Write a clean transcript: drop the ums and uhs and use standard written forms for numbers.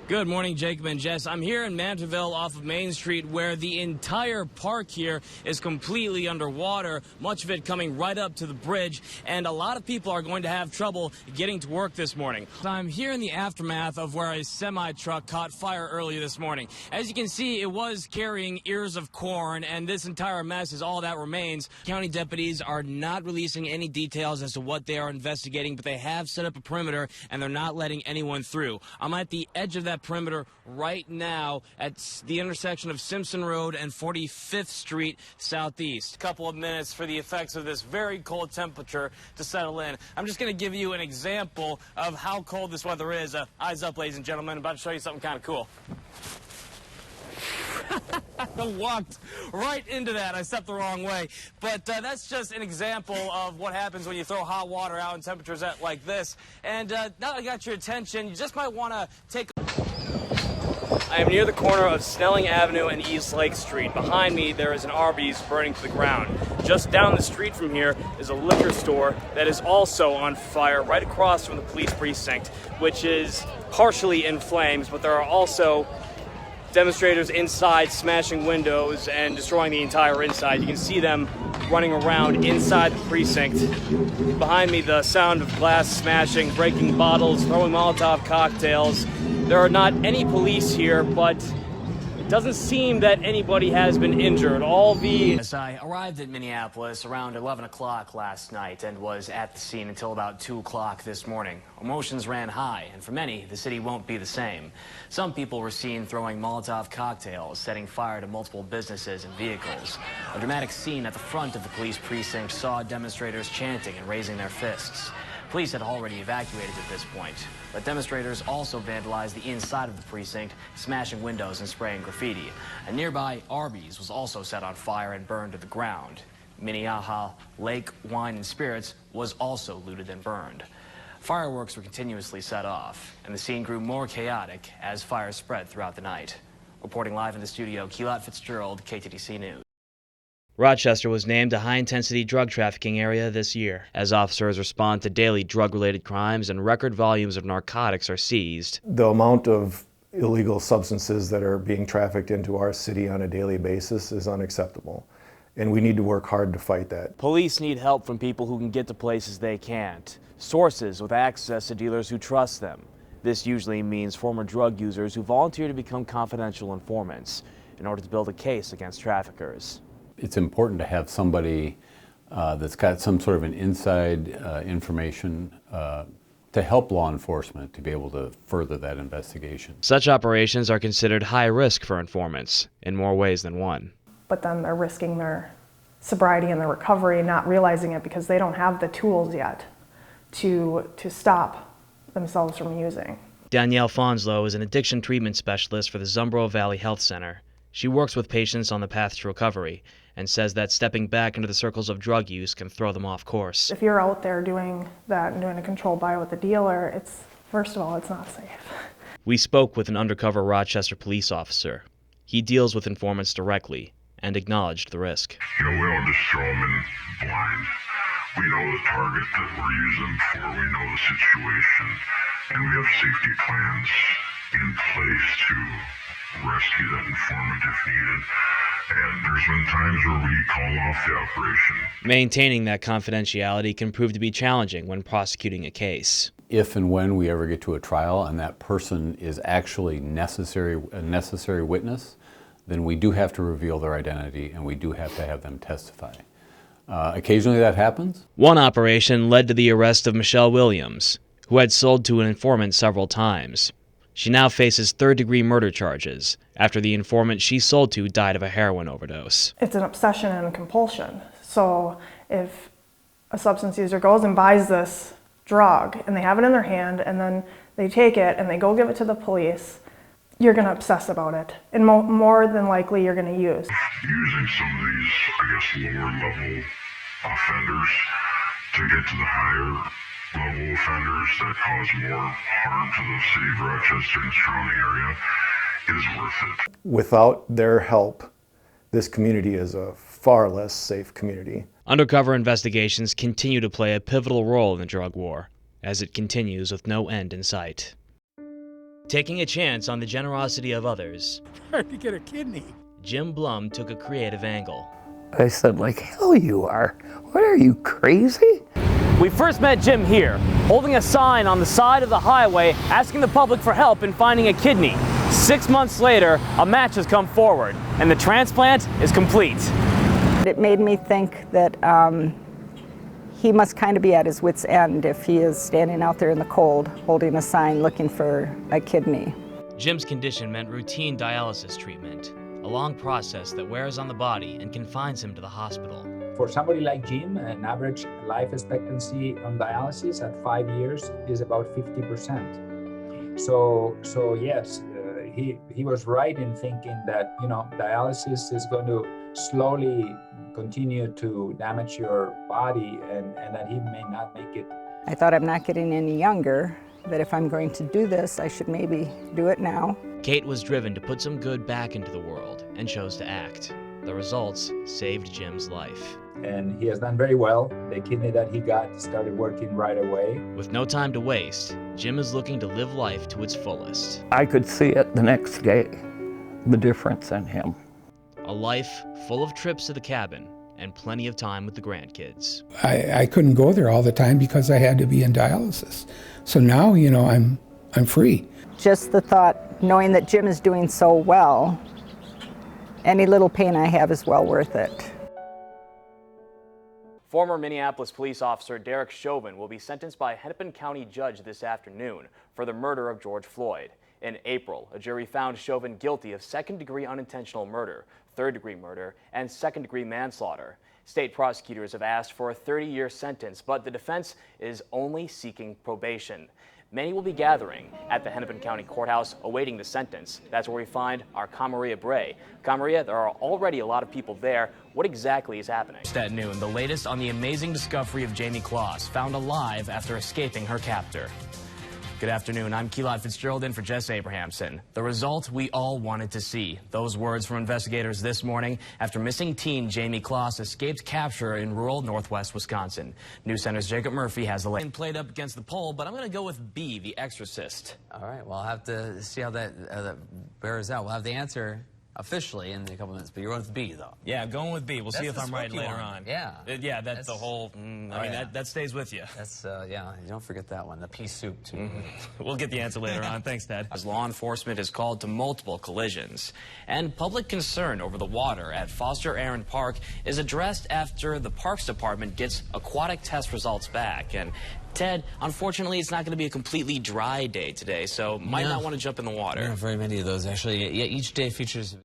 Good morning, Jacob and Jess. I'm here in Mantorville off of Main Street where the entire park here is completely underwater, much of it coming right up to the bridge, and a lot of people are going to have trouble getting to work this morning. I'm here in the aftermath of where a semi-truck caught fire earlier this morning. As you can see, it was carrying ears of corn, and this entire mess is all that remains. County deputies are not releasing any details as to what they are investigating, but they have set up a perimeter, and they're not letting anyone through. I'm at the edge of that perimeter right now at the intersection of Simpson Road and 45th Street Southeast. A couple of minutes for the effects of this very cold temperature to settle in. I'm just going to give you an example of how cold this weather is. Eyes up, ladies and gentlemen. I'm about to show you something kind of cool. I walked right into that. I stepped the wrong way. But that's just an example of what happens when you throw hot water out and temperatures at like this. And now that I got your attention, you just might want to take I am near the corner of Snelling Avenue and East Lake Street. Behind me, there is an Arby's burning to the ground. Just down the street from here is a liquor store that is also on fire right across from the police precinct, which is partially in flames, but there are also demonstrators inside smashing windows and destroying the entire inside. You can see them running around inside the precinct. Behind me, the sound of glass smashing, breaking bottles, throwing Molotov cocktails. There are not any police here, but it doesn't seem that anybody has been injured. I arrived at Minneapolis around 11 o'clock last night and was at the scene until about 2 o'clock this morning. Emotions ran high, and for many, the city won't be the same. Some people were seen throwing Molotov cocktails, setting fire to multiple businesses and vehicles. A dramatic scene at the front of the police precinct saw demonstrators chanting and raising their fists. Police had already evacuated at this point, but demonstrators also vandalized the inside of the precinct, smashing windows and spraying graffiti. A nearby Arby's was also set on fire and burned to the ground. Minnehaha Lake Wine and Spirits was also looted and burned. Fireworks were continuously set off, and the scene grew more chaotic as fires spread throughout the night. Reporting live in the studio, Keelat Fitzgerald, KTDC News. Rochester was named a high-intensity drug trafficking area this year, as officers respond to daily drug-related crimes and record volumes of narcotics are seized. The amount of illegal substances that are being trafficked into our city on a daily basis is unacceptable, and we need to work hard to fight that. Police need help from people who can get to places they can't, sources with access to dealers who trust them. This usually means former drug users who volunteer to become confidential informants in order to build a case against traffickers. It's important to have somebody that's got some sort of an inside information to help law enforcement to be able to further that investigation. Such operations are considered high risk for informants in more ways than one. But then they're risking their sobriety and their recovery, not realizing it because they don't have the tools yet to stop themselves from using. Danielle Fonslow is an addiction treatment specialist for the Zumbro Valley Health Center. She works with patients on the path to recovery and says that stepping back into the circles of drug use can throw them off course. If you're out there doing that and doing a controlled buy with a dealer, first of all, it's not safe. We spoke with an undercover Rochester police officer. He deals with informants directly and acknowledged the risk. We don't just throw them in blind. We know the target that we're using for, we know the situation, and we have safety plans in place to rescue that informant if needed. And there's been times where we call off the operation. Maintaining that confidentiality can prove to be challenging when prosecuting a case. If and when we ever get to a trial and that person is actually a necessary witness, then we do have to reveal their identity and we do have to have them testify. Occasionally that happens. One operation led to the arrest of Michelle Williams, who had sold to an informant several times. She now faces third-degree murder charges after the informant she sold to died of a heroin overdose. It's an obsession and a compulsion. So if a substance user goes and buys this drug and they have it in their hand and then they take it and they go give it to the police, you're going to obsess about it. And more than likely you're going to use. Using some of these, lower level offenders to get to the higher level offenders that cause more harm to the city of Rochester and surrounding area is worth it. Without their help, this community is a far less safe community. Undercover investigations continue to play a pivotal role in the drug war, as it continues with no end in sight. Taking a chance on the generosity of others, Hard to get a kidney. Jim Blum took a creative angle. I said, like, hell you are. What, are you crazy? We first met Jim here, holding a sign on the side of the highway asking the public for help in finding a kidney. 6 months later, a match has come forward, and the transplant is complete. It made me think that he must kind of be at his wit's end if he is standing out there in the cold, holding a sign looking for a kidney. Jim's condition meant routine dialysis treatment, a long process that wears on the body and confines him to the hospital. For somebody like Jim, an average life expectancy on dialysis at 5 years is about 50%. So yes, he was right in thinking that, you know, dialysis is going to slowly continue to damage your body and that he may not make it. I thought, I'm not getting any younger, that if I'm going to do this, I should maybe do it now. Kate was driven to put some good back into the world and chose to act. The results saved Jim's life. And he has done very well. The kidney that he got started working right away. With no time to waste, Jim is looking to live life to its fullest. I could see it the next day, the difference in him. A life full of trips to the cabin and plenty of time with the grandkids. I couldn't go there all the time because I had to be in dialysis. So now, you know, I'm free. Just the thought, knowing that Jim is doing so well, any little pain I have is well worth it. Former Minneapolis police officer Derek Chauvin will be sentenced by a Hennepin County judge this afternoon for the murder of George Floyd. In April, a jury found Chauvin guilty of second-degree unintentional murder, third-degree murder, and second-degree manslaughter. State prosecutors have asked for a 30-year sentence, but the defense is only seeking probation. Many will be gathering at the Hennepin County Courthouse awaiting the sentence. That's where we find our Kamaria Bray. Kamaria, there are already a lot of people there. What exactly is happening? At noon, the latest on the amazing discovery of Jamie Kloss, found alive after escaping her captor. Good afternoon. I'm Keelan Fitzgerald in for Jess Abrahamson. The result we all wanted to see. Those words from investigators this morning after missing teen Jamie Kloss escaped capture in rural northwest Wisconsin. News Center's Jacob Murphy has the latest. Played up against the poll, but I'm going to go with B, The Exorcist. All right. Well, I'll have to see how that bears out. We'll have the answer officially in a couple minutes, but you're going with B, though. Yeah, going with B. We'll see if I'm right later on. Yeah. Yeah, that's the whole, that stays with you. That's, yeah, you don't forget that one, the pea soup, too. We'll get the answer later on. Thanks, Dad. As law enforcement is called to multiple collisions, and public concern over the water at Foster Aaron Park is addressed after the Parks Department gets aquatic test results back. And Ted, unfortunately, it's not going to be a completely dry day today, so might not want to jump in the water. Not very many of those, actually. Yeah, each day features